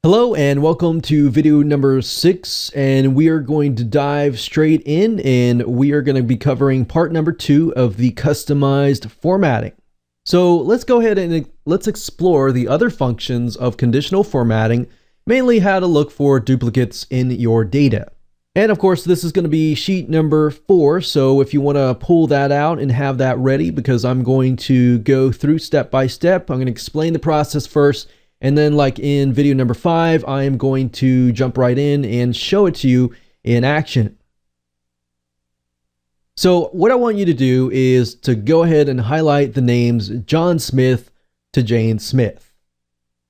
Hello and welcome to video number 6, and we are going to dive straight in and we are going to be covering part number 2 of the customized formatting. So let's go ahead and let's explore the other functions of conditional formatting, mainly how to look for duplicates in your data. And of course, this is going to be sheet number 4, so if you want to pull that out and have that ready, because I'm going to go through step by step. I'm going to explain the process first. And then like in video number 5, I am going to jump right in and show it to you in action. So what I want you to do is to go ahead and highlight the names John Smith to Jane Smith.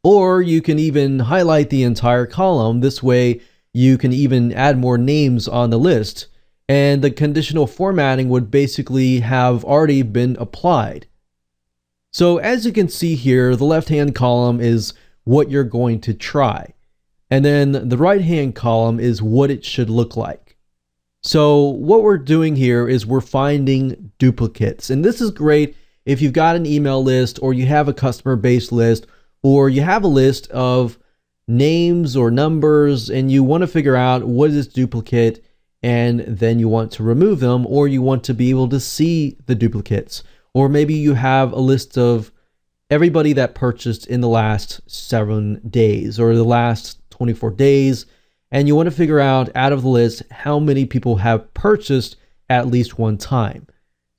Or you can even highlight the entire column. This way you can even add more names on the list. And the conditional formatting would basically have already been applied. So as you can see here, the left-hand column is what you're going to try. And then the right-hand column is what it should look like. So what we're doing here is we're finding duplicates. And this is great if you've got an email list, or you have a customer base list, or you have a list of names or numbers and you want to figure out what is duplicate, and then you want to remove them, or you want to be able to see the duplicates. Or maybe you have a list of everybody that purchased in the last 7 days or the last 24 days, and you want to figure out of the list how many people have purchased at least one time.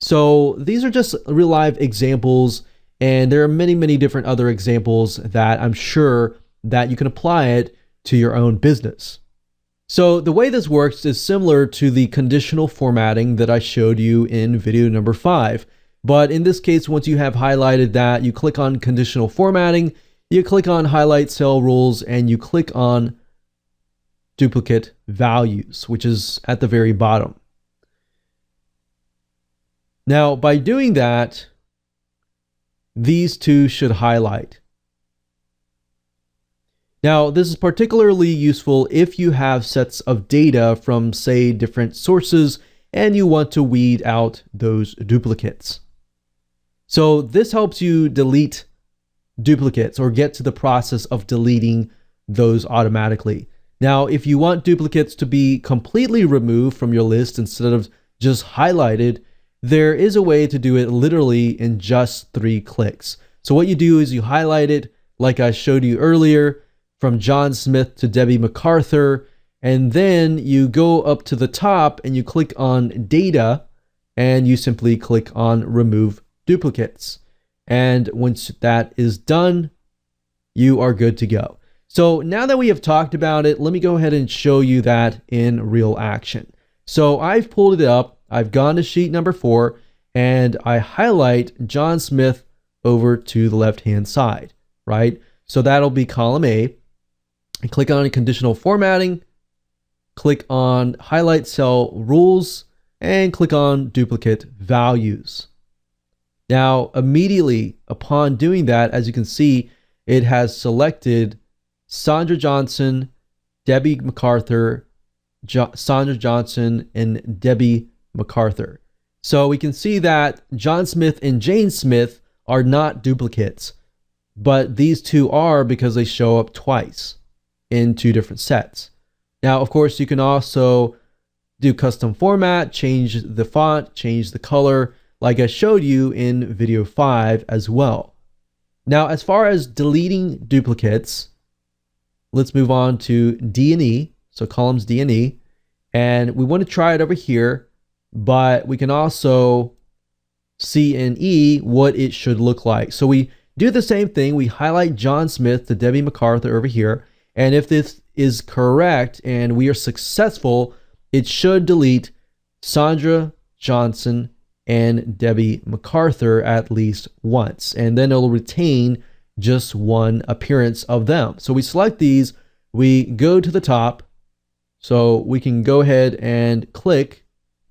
So these are just real life examples, and there are many different other examples that I'm sure that you can apply it to your own business. So the way this works is similar to the conditional formatting that I showed you in video number 5. But in this case, once you have highlighted that, you click on conditional formatting, you click on highlight cell rules, and you click on duplicate values, which is at the very bottom. Now, by doing that, these two should highlight. Now, this is particularly useful if you have sets of data from, say, different sources, and you want to weed out those duplicates. So this helps you delete duplicates, or get to the process of deleting those automatically. Now, if you want duplicates to be completely removed from your list instead of just highlighted, there is a way to do it literally in just 3 clicks. So what you do is you highlight it like I showed you earlier, from John Smith to Debbie MacArthur, and then you go up to the top and you click on data, and you simply click on remove duplicates. And once that is done, you are good to go. So now that we have talked about it, let me go ahead and show you that in real action. So I've pulled it up, I've gone to sheet number 4, and I highlight John Smith over to the left-hand side, right? So that'll be column A. I click on conditional formatting, click on highlight cell rules, and click on duplicate values. Now, immediately upon doing that, as you can see, it has selected Sandra Johnson, Debbie MacArthur, Sandra Johnson, and Debbie MacArthur. So we can see that John Smith and Jane Smith are not duplicates, but these two are because they show up twice in 2 different sets. Now, of course, you can also do custom format, change the font, change the color, like I showed you in video 5 as well. Now, as far as deleting duplicates, let's move on to D and E, so columns D and E, and we want to try it over here, but we can also see in E what it should look like. So we do the same thing, we highlight John Smith to Debbie MacArthur over here, and if this is correct and we are successful, it should delete Sandra Johnson and Debbie MacArthur at least once, and then it'll retain just one appearance of them. So we select these, we go to the top, so we can go ahead and click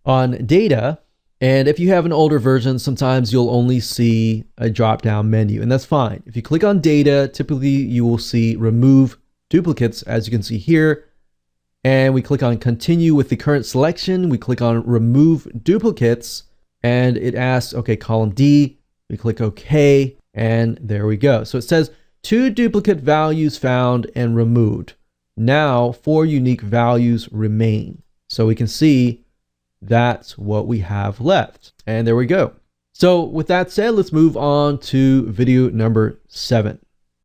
on data, and if you have an older version, sometimes you'll only see a drop-down menu, and that's fine. If you click on data, typically you will see remove duplicates, as you can see here, and we click on continue with the current selection, we click on remove duplicates, and it asks, okay, column D, we click OK, and there we go. So it says 2 duplicate values found and removed. Now 4 unique values remain. So we can see that's what we have left. And there we go. So with that said, let's move on to video number 7.